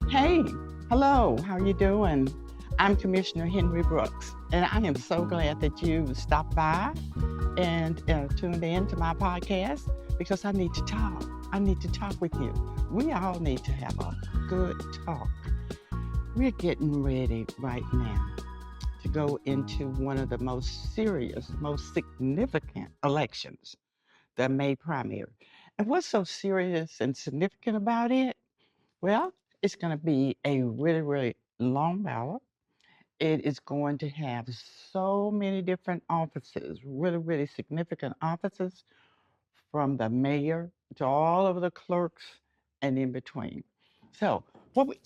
Hey, hello, how are you doing? I'm Commissioner Henry Brooks, and I am so glad that you stopped by and tuned in to my podcast because I need to talk. I need to talk with you. We all need to have a good talk. We're getting ready right now to go into one of the most serious, most significant elections, the May primary. And what's so serious and significant about it? Well, it's going to be a really, really long ballot. It is going to have so many different offices, really, really significant offices, from the mayor to all of the clerks and in between. So,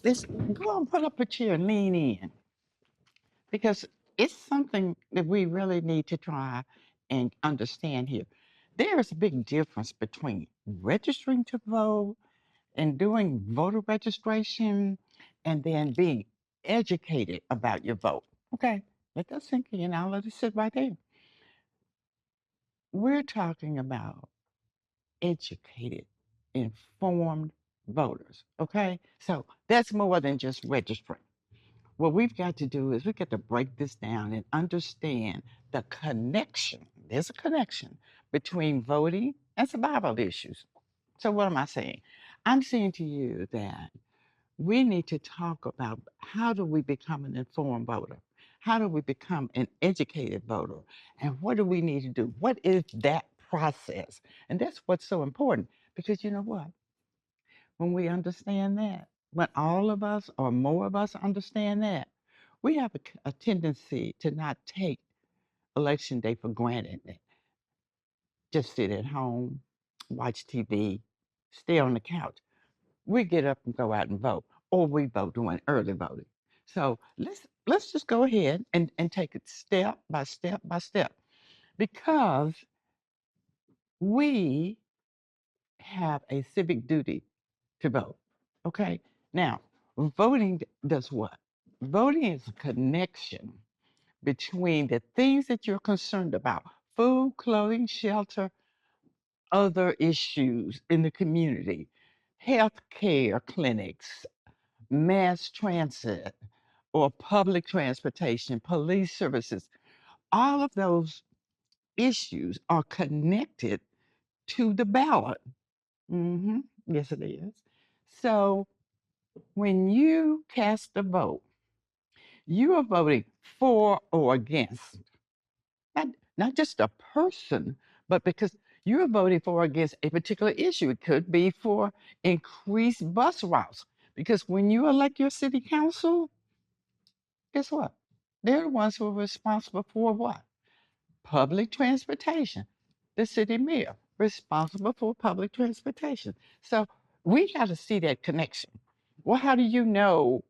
let's go and put up a chair and lean in because it's something that we really need to try and understand here. There's a big difference between registering to vote and doing voter registration and then being educated about your vote. Okay, let that sink in. I'll let it sit right there. We're talking about educated, informed voters. Okay, so that's more than just registering. What we've got to do is we've got to break this down and understand the connection. There's a connection between voting and survival issues. So, what am I saying? I'm saying to you that we need to talk about how do we become an informed voter? How do we become an educated voter? And what do we need to do? What is that process? And that's what's so important because you know what? When we understand that, when all of us or more of us understand that, we have a tendency to not take election day for granted. Just sit at home, watch TV, stay on the couch. We get up and go out and vote, or we vote doing early voting. So let's just go ahead and take it step by step by step because we have a civic duty to vote. Okay. Now, voting does what? Voting is a connection between the things that you're concerned about: food, clothing, shelter, other issues in the community, health care clinics, mass transit or public transportation, police services, all of those issues are connected to the ballot. Yes, it is. So when you cast a vote, you are voting for or against, not, not just a person, but because you're voting for or against a particular issue. It could be for increased bus routes. Because when you elect your city council, guess what? They're the ones who are responsible for what? Public transportation. The city mayor, responsible for public transportation. So we got to see that connection. Well, how do you know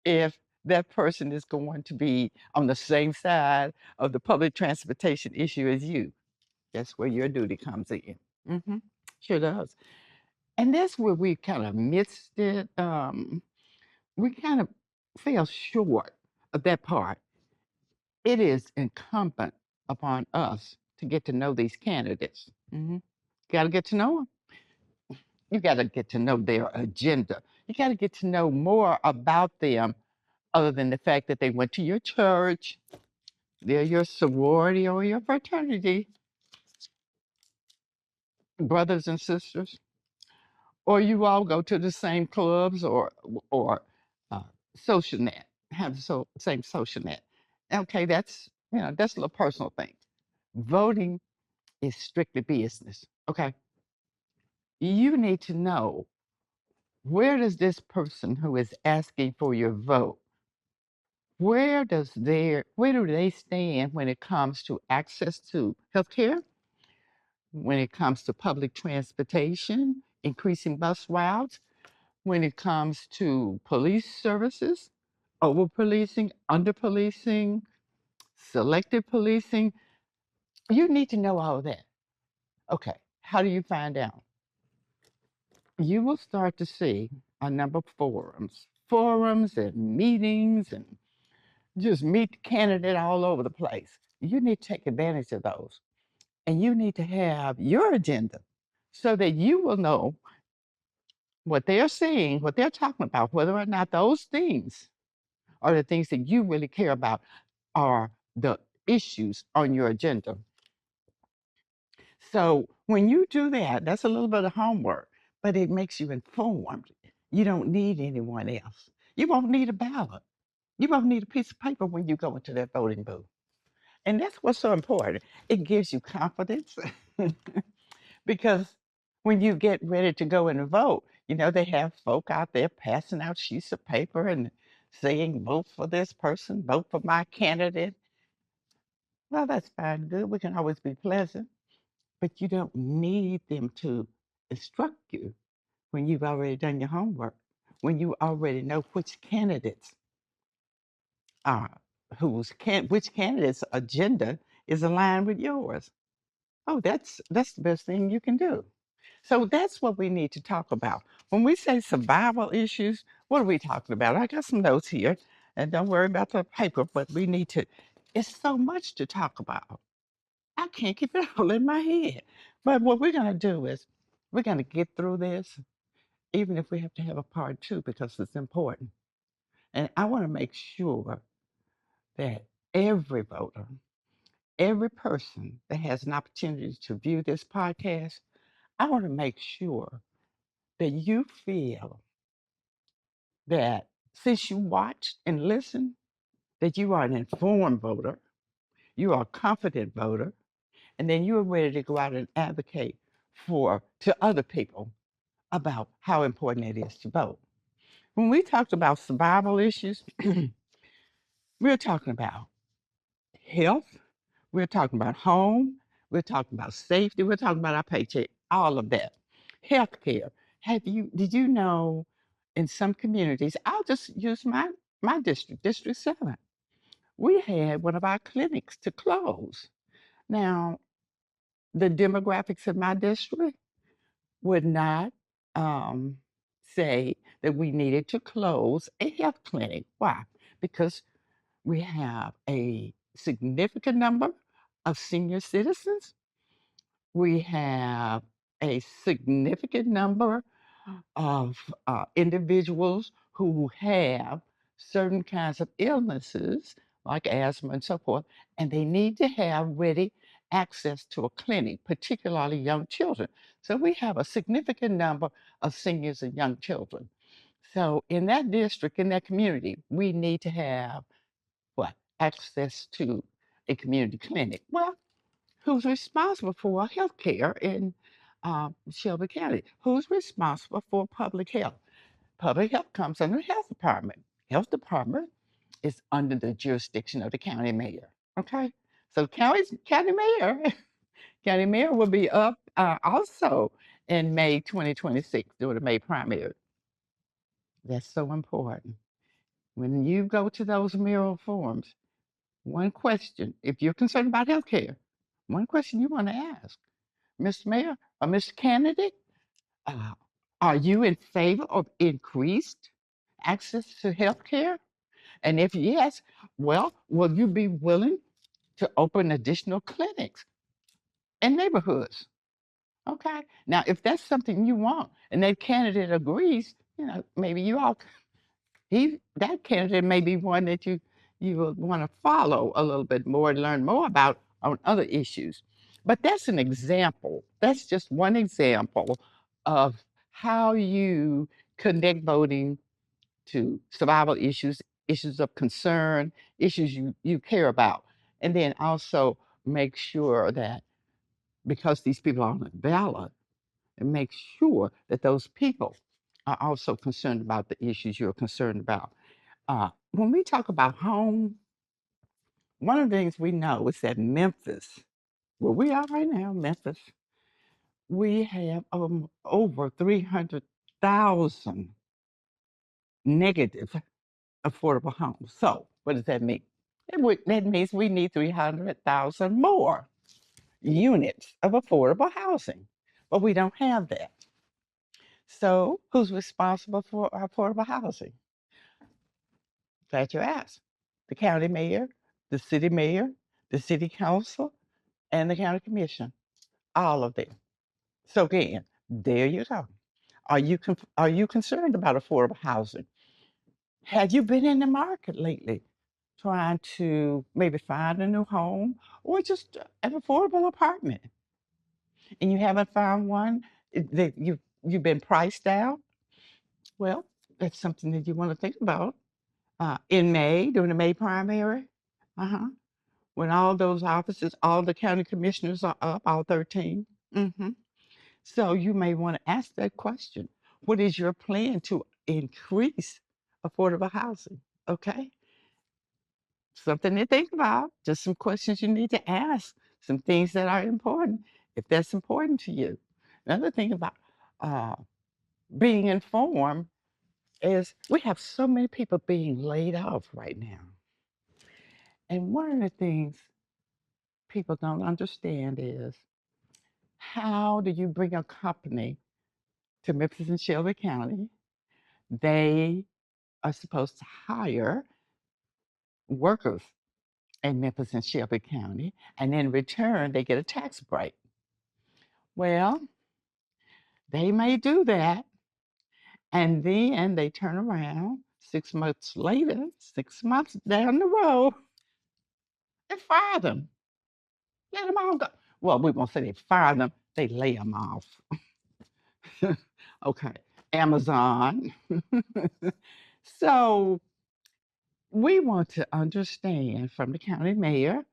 if that person is going to be on the same side of the public transportation issue as you? That's where your duty comes in. hmm Sure does. And that's where we kind of missed it. We kind of fell short of that part. It is incumbent upon us to get to know these candidates. Got to get to know them. You got to get to know their agenda. You got to get to know more about them other than the fact that they went to your church, they're your sorority or your fraternity, brothers and sisters, or you all go to the same clubs or uh, social net, have the same social net. Okay, that's a little personal thing. Voting is strictly business. Okay, you need to know where does this person who is asking for your vote, where do they stand when it comes to access to healthcare, when it comes to public transportation, increasing bus routes, when it comes to police services, over policing, under policing, selective policing. You need to know all of that. Okay, how do you find out? You will start to see a number of forums and meetings and just meet the candidate all over the place. You need to take advantage of those. And you need to have your agenda so that you will know what they're seeing, what they're talking about, whether or not those things are the things that you really care about, are the issues on your agenda. So when you do that, that's a little bit of homework, but it makes you informed. You don't need anyone else. You won't need a ballot. You won't need a piece of paper when you go into that voting booth. And that's what's so important. It gives you confidence because when you get ready to go and vote, they have folk out there passing out sheets of paper and saying, vote for this person, vote for my candidate. Well, that's fine, good. We can always be pleasant, but you don't need them to instruct you when you've already done your homework, when you already know which candidates are, which candidate's agenda is aligned with yours. Oh, that's the best thing you can do. So that's what we need to talk about. When we say survival issues, what are we talking about? I got some notes here, and don't worry about the paper, but we need to, it's so much to talk about. I can't keep it all in my head. But what we're going to do is we're going to get through this, even if we have to have a part two, because it's important. And I want to make sure that every voter, every person that has an opportunity to view this podcast, I want to make sure that you feel that since you watched and listened, that you are an informed voter, you are a confident voter, and then you are ready to go out and advocate to other people about how important it is to vote. When we talked about survival issues, we're talking about health, we're talking about home, we're talking about safety, we're talking about our paycheck, all of that. Healthcare. Did you know in some communities, I'll just use my district, District 7. We had one of our clinics to close. Now, the demographics of my district would not um, say that we needed to close a health clinic. Why? Because we have a significant number of senior citizens. We have a significant number of individuals who have certain kinds of illnesses like asthma and so forth, and they need to have ready access to a clinic, particularly young children. So we have a significant number of seniors and young children. So in that district, in that community, we need to have what? Access to a community clinic. Well, who's responsible for health care in Shelby County? Who's responsible for public health? Public health comes under the health department. Health department is under the jurisdiction of the county mayor. Okay, so county mayor, county mayor will be up also in May 2026 during the May primary. That's so important. When you go to those mayoral forums, one question, if you're concerned about health care, one question you want to ask, Mr. Mayor or Mr. Candidate, uh, are you in favor of increased access to health care? And if yes, well, will you be willing to open additional clinics in neighborhoods? Okay. Now, if that's something you want and that candidate agrees, maybe that candidate may be one that you will want to follow a little bit more and learn more about on other issues. But that's an example. That's just one example of how you connect voting to survival issues, issues of concern, issues you care about. And then also make sure that because these people are on the ballot, and make sure that those people are also concerned about the issues you're concerned about. When we talk about home, one of the things we know is that Memphis, where we are right now, Memphis, we have over 300,000 negative affordable homes. So, what does that mean? That means we need 300,000 more units of affordable housing, but we don't have that. So, who's responsible for our affordable housing? Glad you asked. The county mayor, the city council, and the county commission, all of them. So again, there you go. Are you concerned about affordable housing? Have you been in the market lately trying to maybe find a new home or just an affordable apartment and you haven't found one that you've been priced out? Well, that's something that you want to think about in May, during the May primary. Uh-huh. When all those offices, all the county commissioners are up, all 13. Hmm. So you may want to ask that question. What is your plan to increase affordable housing? Okay. Something to think about. Just some questions you need to ask, some things that are important, if that's important to you. Another thing about uh, being informed is we have so many people being laid off right now. And one of the things people don't understand is how do you bring a company to Memphis and Shelby County? They are supposed to hire workers in Memphis and Shelby County, and in return, they get a tax break. Well, they may do that, and then they turn around 6 months later, 6 months down the road, and fire them. Let them all go. Well, we won't say they fire them, they lay them off. Okay, Amazon. So we want to understand from the county mayor,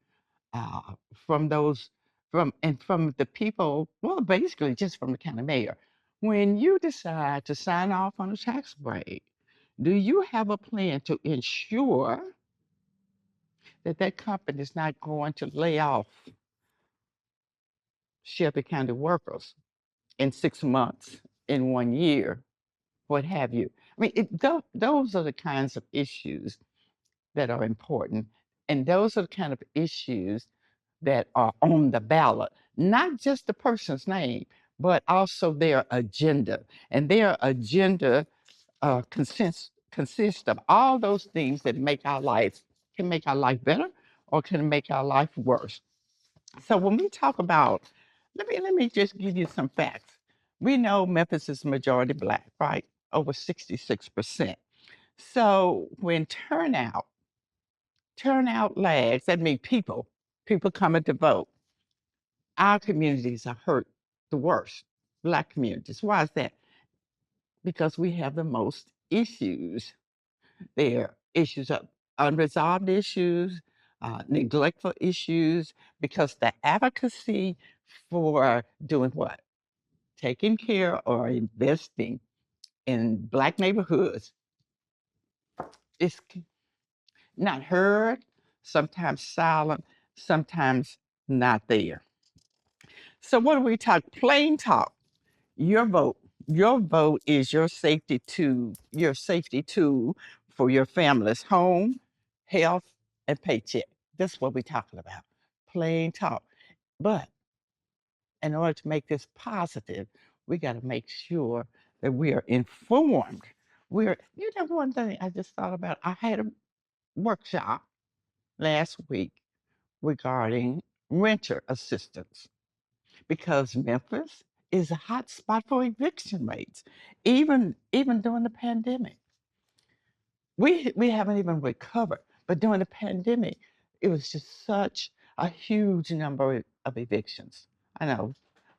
uh, from those, from the people, well, basically just from the county mayor. When you decide to sign off on a tax break, do you have a plan to ensure that that company is not going to lay off Shelby County workers in 6 months, in 1 year, what have you? I mean, those are the kinds of issues that are important. And those are the kind of issues that are on the ballot, not just the person's name, but also their agenda. And their agenda consists of all those things that can make our life better or can make our life worse. So when we talk about, let me just give you some facts. We know Memphis is majority Black, right? Over 66%. So when turnout lags, that means people coming to vote. Our communities are hurt the worst, Black communities. Why is that? Because we have the most issues. There are issues of unresolved issues, neglectful issues, because the advocacy for doing what? Taking care or investing in Black neighborhoods is not heard, sometimes silent, sometimes not there. So what do we talk? Plain talk. Your vote. Your vote is your safety tool for your family's home, health, and paycheck. That's what we're talking about. Plain talk. But in order to make this positive, we got to make sure that we are informed. One thing I just thought about, I had a workshop last week regarding renter assistance because Memphis is a hot spot for eviction rates, even during the pandemic. We haven't even recovered, but during the pandemic, it was just such a huge number of evictions. I know,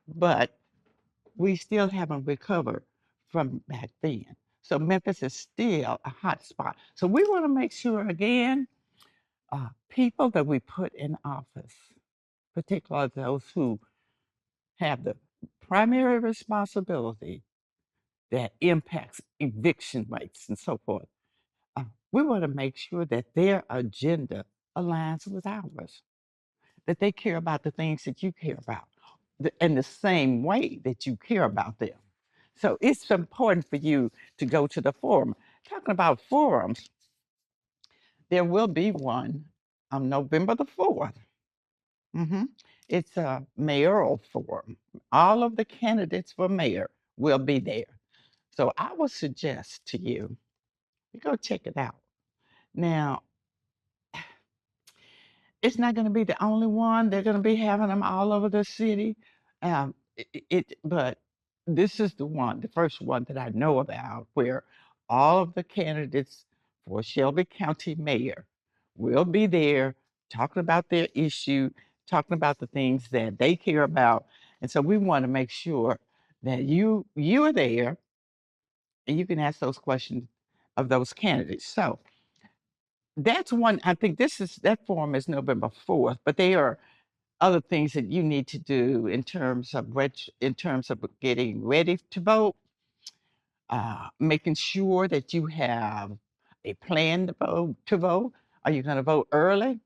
but we still haven't recovered from back then. So Memphis is still a hot spot. So we want to make sure again, people that we put in office, particularly those who have the primary responsibility that impacts eviction rates and so forth. We want to make sure that their agenda aligns with ours, that they care about the things that you care about in the same way that you care about them. So it's important for you to go to the forum. Talking about forums, there will be one on November the 4th. Hmm. It's a mayoral forum. All of the candidates for mayor will be there. So I would suggest to you, go check it out. Now, it's not going to be the only one. They're going to be having them all over the city. But this is the first one that I know about where all of the candidates for Shelby County Mayor will be there talking about their issue, talking about the things that they care about. And so we want to make sure that you are there and you can ask those questions of those candidates. So that's one. I think that forum is November 4th, but there are other things that you need to do in terms of getting ready to vote, making sure that you have a plan to vote. Are you going to vote early?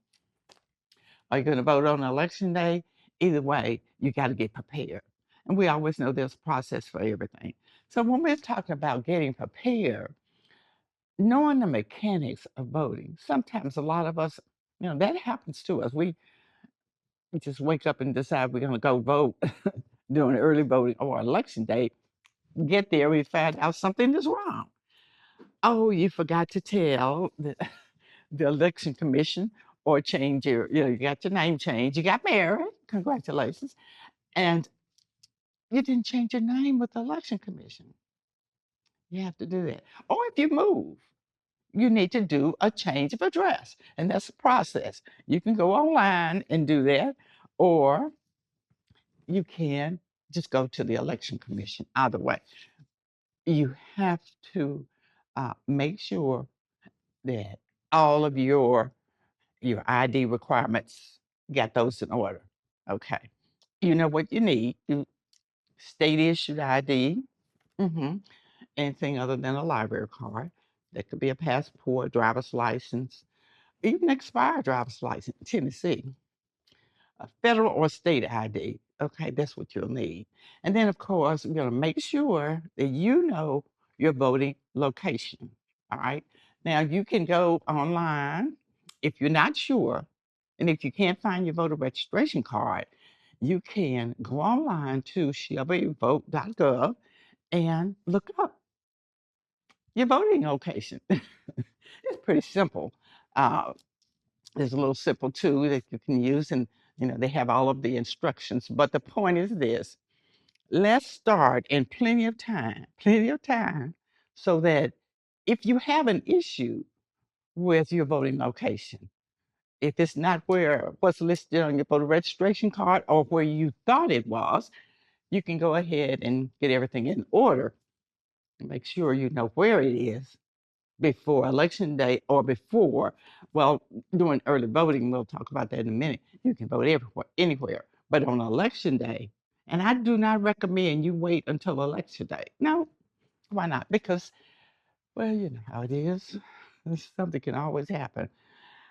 Are you going to vote on election day? Either way, you got to get prepared. And we always know there's a process for everything. So when we're talking about getting prepared, knowing the mechanics of voting, sometimes a lot of us, that happens to us. We just wake up and decide we're going to go vote during early voting or election day. Get there, we find out something is wrong. Oh, you forgot to tell the election commission or change you got your name changed. You got married. Congratulations. And you didn't change your name with the election commission. You have to do that. Or if you move, you need to do a change of address. And that's a process. You can go online and do that, or you can just go to the election commission. Either way, you have to make sure that all of your ID requirements, got those in order. Okay. You know what you need. State issued ID. hmm Anything other than a library card. That could be a passport, driver's license, even expired driver's license in Tennessee. A federal or state ID. Okay, that's what you'll need. And then, of course, we're going to make sure that you know your voting location. All right. Now, you can go online if you're not sure, and if you can't find your voter registration card, you can go online to shelbyvote.gov and look up your voting location. It's pretty simple. Uh, there's a little simple tool that you can use, and they have all of the instructions. But the point is this: let's start in plenty of time, so that if you have an issue with your voting location, if it's not where what's listed on your voter registration card or where you thought it was, you can go ahead and get everything in order and make sure you know where it is before election day or before, well, during early voting, we'll talk about that in a minute. You can vote everywhere, anywhere. But on election day, and I do not recommend you wait until election day. No, why not? Because, well, you know how it is. Something can always happen.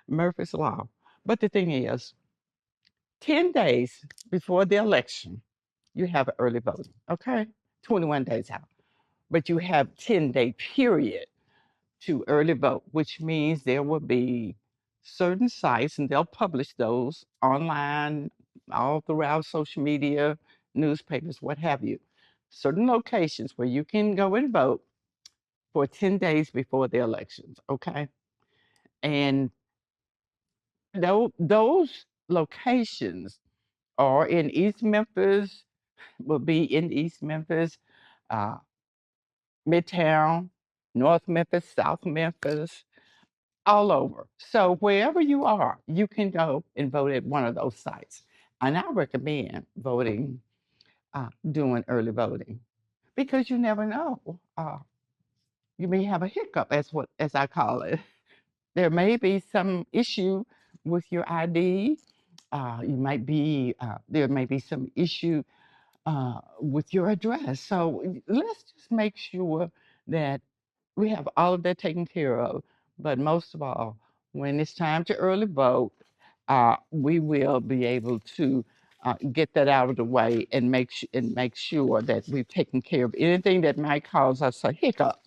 Murphy's Law. But the thing is, 10 days before the election, you have early voting, okay? 21 days out. But you have 10-day period to early vote, which means there will be certain sites, and they'll publish those online, all throughout social media, newspapers, what have you. Certain locations where you can go and vote for 10 days before the elections, okay? And those locations are in East Memphis, will be in East Memphis, uh, Midtown, North Memphis, South Memphis, all over. So wherever you are, you can go and vote at one of those sites. And I recommend voting, doing early voting, because you never know. You may have a hiccup, as I call it. There may be some issue with your ID. There may be some issue with your address. So let's just make sure that we have all of that taken care of. But most of all, when it's time to early vote, we will be able to get that out of the way and make sure that we've taken care of anything that might cause us a hiccup.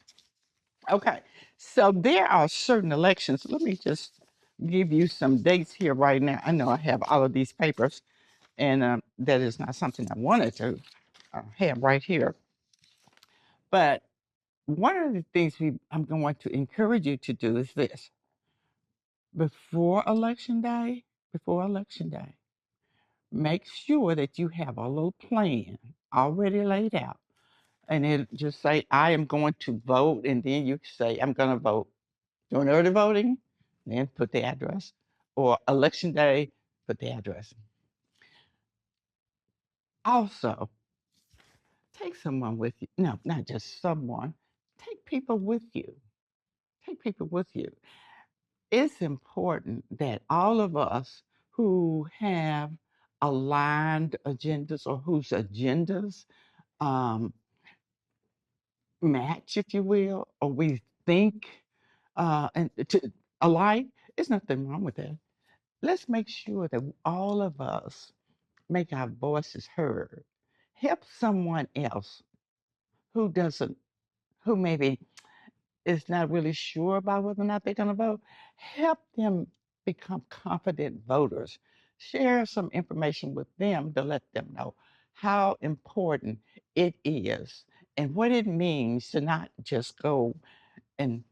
Okay, so there are certain elections. Let me just give you some dates here right now. I know I have all of these papers, and that is not something I wanted to have right here. But one of the things I'm going to encourage you to do is this: before election day, before election day, make sure that you have a little plan already laid out. and it just say, I am going to vote, and then you say, I'm going to vote. During early voting, then put the address, or election day, put the address. Also, take someone with you. No, not just someone. Take people with you. Take people with you. It's important that all of us who have aligned agendas or whose agendas um, match, if you will, or we think and to alike, there's nothing wrong with that. Let's make sure that all of us make our voices heard. Help someone else who doesn't, who maybe is not really sure about whether or not they're going to vote. Help them become confident voters. Share some information with them to let them know how important it is and what it means to not just go and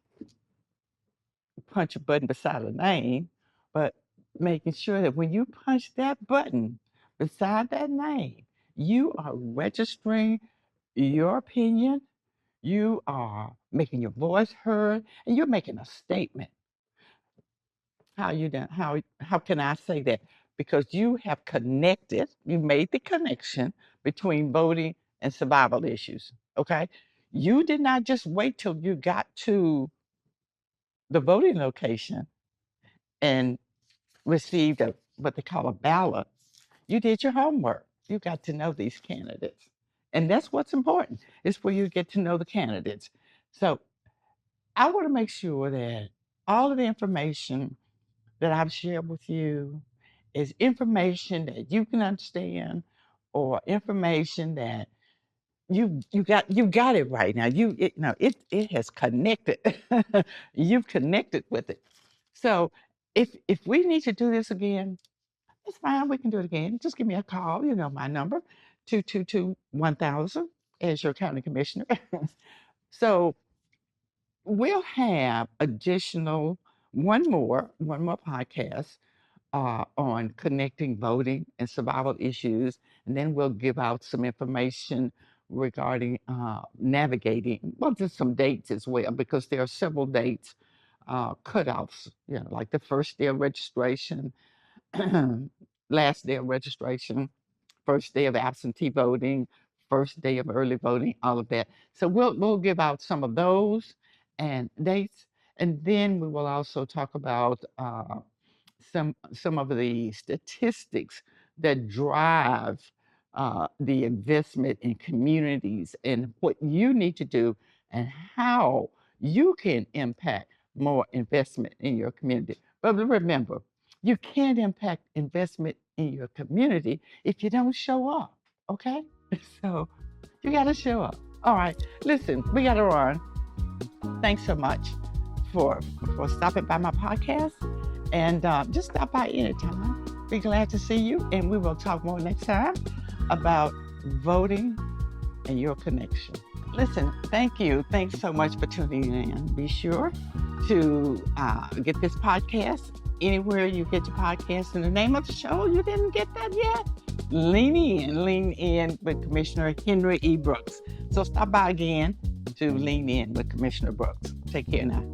punch a button beside a name, but making sure that when you punch that button beside that name, you are registering your opinion, you are making your voice heard, and you're making a statement. How you done? How can I say that? Because you have connected, you made the connection between voting and survival issues. Okay. You did not just wait till you got to the voting location and received what they call a ballot. You did your homework. You got to know these candidates. And that's what's important, is for you to get to know the candidates. So I want to make sure that all of the information that I've shared with you is information that you can understand, or information that you got it right now. It has connected. You've connected with it. So if we need to do this again, it's fine. We can do it again. Just give me a call. You know my number, 222-1000 as your county commissioner. So we'll have additional one more podcast on connecting voting and survival issues, and then we'll give out some information regarding navigating. Well, just some dates as well, because there are several dates cutoffs. Like the first day of registration, last day of registration, first day of absentee voting, first day of early voting, all of that. So we'll give out some of those and dates, and then we will also talk about some of the statistics that drive the investment in communities, and what you need to do and how you can impact more investment in your community. But remember, you can't impact investment in your community if you don't show up, okay? So you got to show up. All right, listen, we got to run. Thanks so much for stopping by my podcast, and just stop by anytime. Be glad to see you, and we will talk more next time about voting and your connection. Listen, thank you. Thanks so much for tuning in. Be sure to get this podcast anywhere you get your podcast. And the name of the show, you didn't get that yet? Lean In with Commissioner Henri E. Brooks. So stop by again to Lean In with Commissioner Brooks. Take care now.